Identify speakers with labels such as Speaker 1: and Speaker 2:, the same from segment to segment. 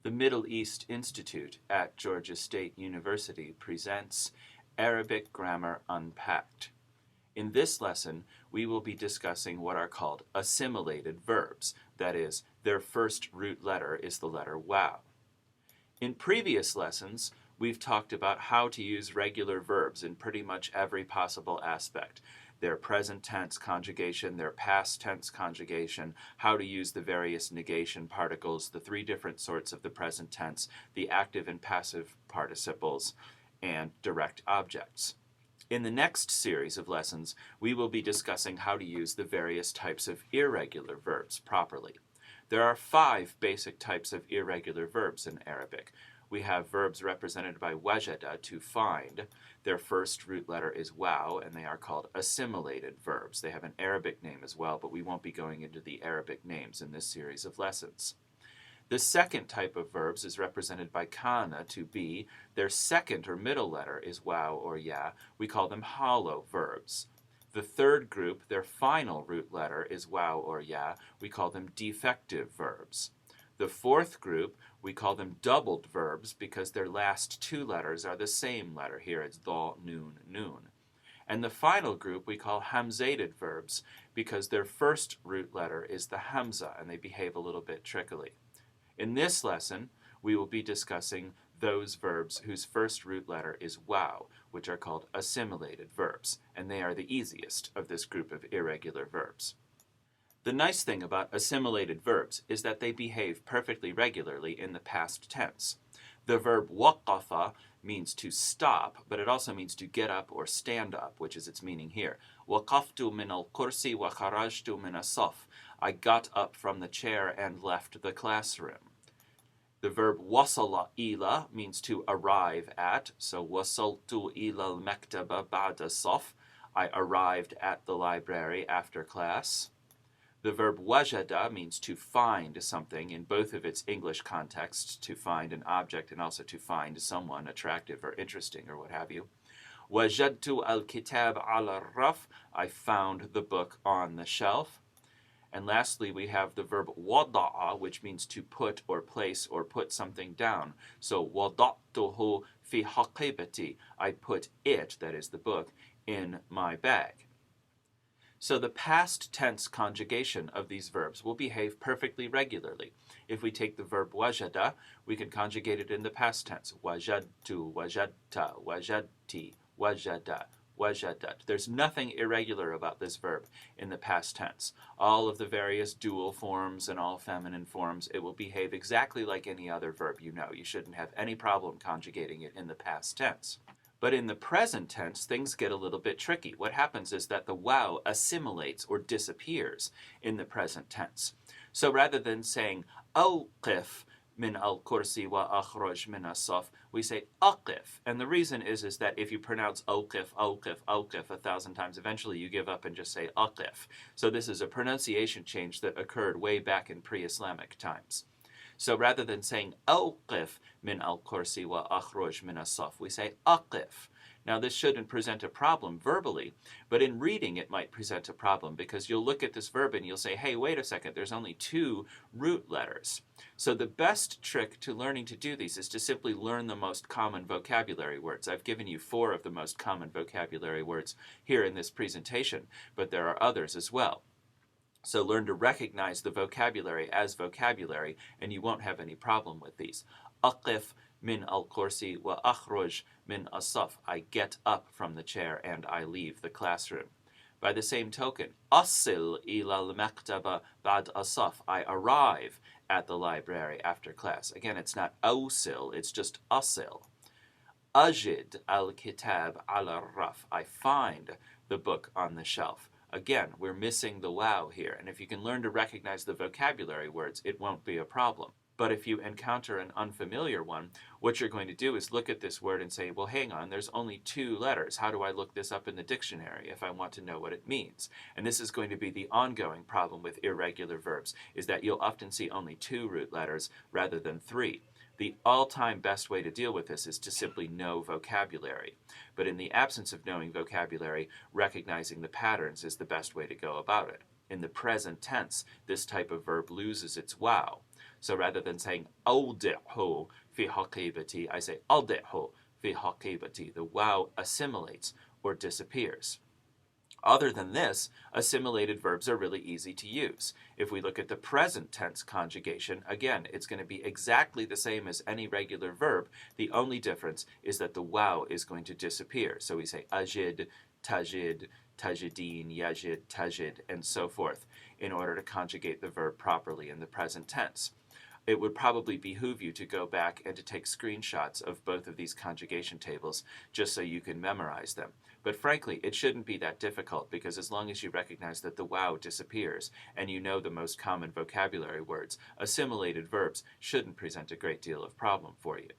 Speaker 1: The Middle East Institute at Georgia State University presents Arabic Grammar Unpacked. In this lesson, we will be discussing what are called assimilated verbs, that is, their first root letter is the letter waw. In previous lessons, we've talked about how to use regular verbs in pretty much every possible aspect. Their present tense conjugation, their past tense conjugation, how to use the various negation particles, the three different sorts of the present tense, the active and passive participles, and direct objects. In the next series of lessons, we will be discussing how to use the various types of irregular verbs properly. There are 5 basic types of irregular verbs in Arabic. We have verbs represented by wajada, to find. Their first root letter is waw, and they are called assimilated verbs. They have an Arabic name as well, but we won't be going into the Arabic names in this series of lessons. The second type of verbs is represented by kana, to be. Their second or middle letter is waw or ya. We call them hollow verbs. The third group, their final root letter is waw or ya. We call them defective verbs. The fourth group, we call them doubled verbs because their last 2 letters are the same letter. Here it's dha, nun, nun. And the final group we call hamzated verbs because their first root letter is the hamza and they behave a little bit trickily. In this lesson, we will be discussing those verbs whose first root letter is waw, which are called assimilated verbs, and they are the easiest of this group of irregular verbs. The nice thing about assimilated verbs is that they behave perfectly regularly in the past tense. The verb waqafa means to stop, but it also means to get up or stand up, which is its meaning here. Waqaftu min al-kursi wa kharajtu min as-saf. I got up from the chair and left the classroom. The verb wasala ila means to arrive at, so wasaltu ila al-maktaba ba'da saf. I arrived at the library after class. The verb wajada means to find something in both of its English contexts, to find an object and also to find someone attractive or interesting or what have you. Wajadtu al-Kitaab al-Raf, I found the book on the shelf. And lastly, we have the verb wada'a, which means to put or place or put something down. So wada'tuhu fi haqibati, I put it, that is the book, in my bag. So the past tense conjugation of these verbs will behave perfectly regularly. If we take the verb wajada, we can conjugate it in the past tense. Wajadtu, wajadta, wajadti, wajada, wajadat. There's nothing irregular about this verb in the past tense. All of the various dual forms and all feminine forms, it will behave exactly like any other verb you know. You shouldn't have any problem conjugating it in the past tense. But in the present tense, things get a little bit tricky. What happens is that the waw assimilates or disappears in the present tense. So rather than saying awqif min al-kursi wa akhraj min as-saf, we say aqif. And the reason is that if you pronounce awqif, awqif, awqif 1,000 times, eventually you give up and just say aqif. So this is a pronunciation change that occurred way back in pre-Islamic times. So rather than saying awqif min al-kursi wa akhraj min as-saf, we say aqif. Now this shouldn't present a problem verbally, but in reading it might present a problem because you'll look at this verb and you'll say, hey, wait a second, there's only 2 root letters. So the best trick to learning to do these is to simply learn the most common vocabulary words. I've given you 4 of the most common vocabulary words here in this presentation, but there are others as well. So learn to recognize the vocabulary as vocabulary, and you won't have any problem with these. Aqif min al-kursi wa akhruj min as-saf. I get up from the chair and I leave the classroom. By the same token, asil ila al-maktaba ba'd as-saf. I arrive at the library after class. Again, it's not awsil, it's just asil. Ajid al-Kitaab al-Raf. I find the book on the shelf. Again, we're missing the waw here, and if you can learn to recognize the vocabulary words, it won't be a problem. But if you encounter an unfamiliar one, what you're going to do is look at this word and say, well, hang on, there's only 2 letters. How do I look this up in the dictionary if I want to know what it means? And this is going to be the ongoing problem with irregular verbs, is that you'll often see only 2 root letters rather than 3. The all-time best way to deal with this is to simply know vocabulary. But in the absence of knowing vocabulary, recognizing the patterns is the best way to go about it. In the present tense, this type of verb loses its waw. So rather than saying أودعه في حقيبتي, I say أودعه في حقيبتي. The wow assimilates or disappears. Other than this, assimilated verbs are really easy to use. If we look at the present tense conjugation, again, it's going to be exactly the same as any regular verb. The only difference is that the wow is going to disappear. So we say ajid, tajid, tajidin, yajid, tajid, and so forth in order to conjugate the verb properly in the present tense. It would probably behoove you to go back and to take screenshots of both of these conjugation tables just so you can memorize them. But frankly, it shouldn't be that difficult because as long as you recognize that the wow disappears and you know the most common vocabulary words, assimilated verbs shouldn't present a great deal of problem for you.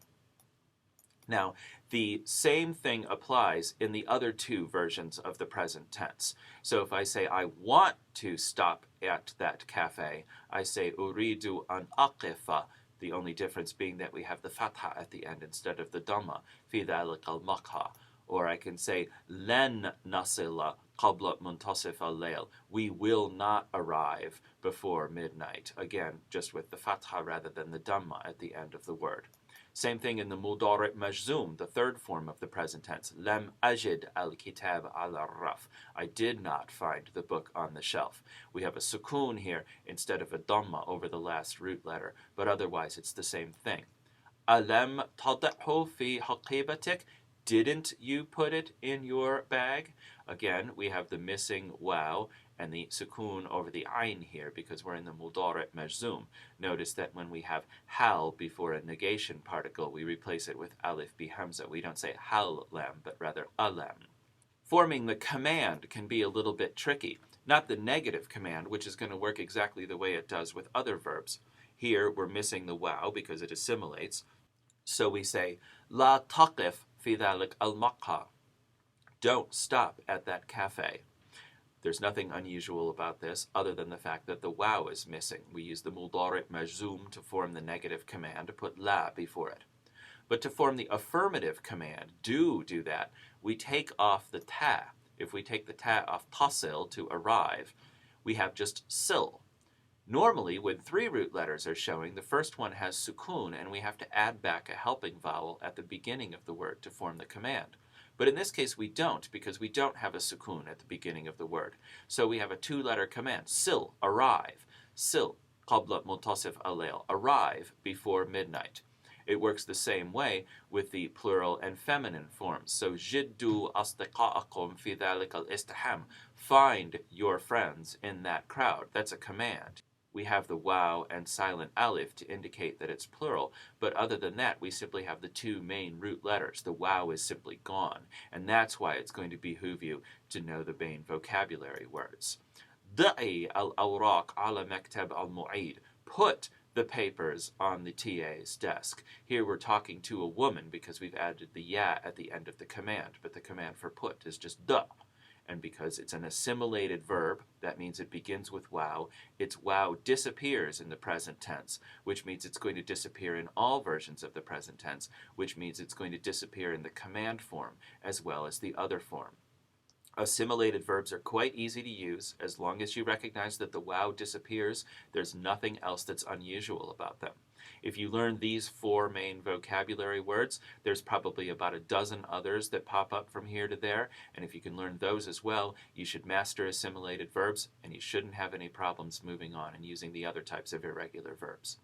Speaker 1: Now, the same thing applies in the other two versions of the present tense. So if I say I want to stop at that cafe, I say uridu an aqifa, the only difference being that we have the fatha at the end instead of the dhamma, fi dhalik al-maqha. Or I can say len nasila qabla muntasif al-layl. We will not arrive before midnight. Again, just with the fatha rather than the dhamma at the end of the word. Same thing in the mudari' majzoom, the third form of the present tense. Lam ajid al-Kitaab al-raf. I did not find the book on the shelf. We have a sukoon here instead of a dhamma over the last root letter, but otherwise it's the same thing. Alam tada'hu fi haqibatik. Didn't you put it in your bag? Again, we have the missing wow and the sukoon over the ayn here because we're in the mudari' majzoom. Notice that when we have hal before a negation particle, we replace it with alif bi hamza. We don't say hal lam, but rather alam. Forming the command can be a little bit tricky. Not the negative command, which is going to work exactly the way it does with other verbs. Here, we're missing the wow because it assimilates. So we say, la taqif fi dhalik al-maqha. Don't stop at that cafe. There's nothing unusual about this other than the fact that the wow is missing. We use the mudari' majzoom to form the negative command to put la before it. But to form the affirmative command, do that, we take off the ta. If we take the ta off tasil, to arrive, we have just sil. Normally, when three root letters are showing, the first one has sukoon, and we have to add back a helping vowel at the beginning of the word to form the command. But in this case, we don't, because we don't have a sukoon at the beginning of the word. So we have a two-letter command, sil, arrive, sil, qabla muntasif al-layl, arrive before midnight. It works the same way with the plural and feminine forms. So, jiddu asdiqa'akum fi dhalik al-istiham, find your friends in that crowd. That's a command. We have the wow and silent alif to indicate that it's plural, but other than that, we simply have the two main root letters. The wow is simply gone, and that's why it's going to behoove you to know the main vocabulary words. Da'i al-awraq ala maktab al-mu'id. Put the papers on the TA's desk. Here we're talking to a woman because we've added the ya at the end of the command, but the command for put is just da. And because it's an assimilated verb, that means it begins with wow, its wow disappears in the present tense, which means it's going to disappear in all versions of the present tense, which means it's going to disappear in the command form as well as the other form. Assimilated verbs are quite easy to use. As long as you recognize that the wow disappears, there's nothing else that's unusual about them. If you learn these four main vocabulary words, there's probably about a dozen others that pop up from here to there, and if you can learn those as well, you should master assimilated verbs, and you shouldn't have any problems moving on and using the other types of irregular verbs.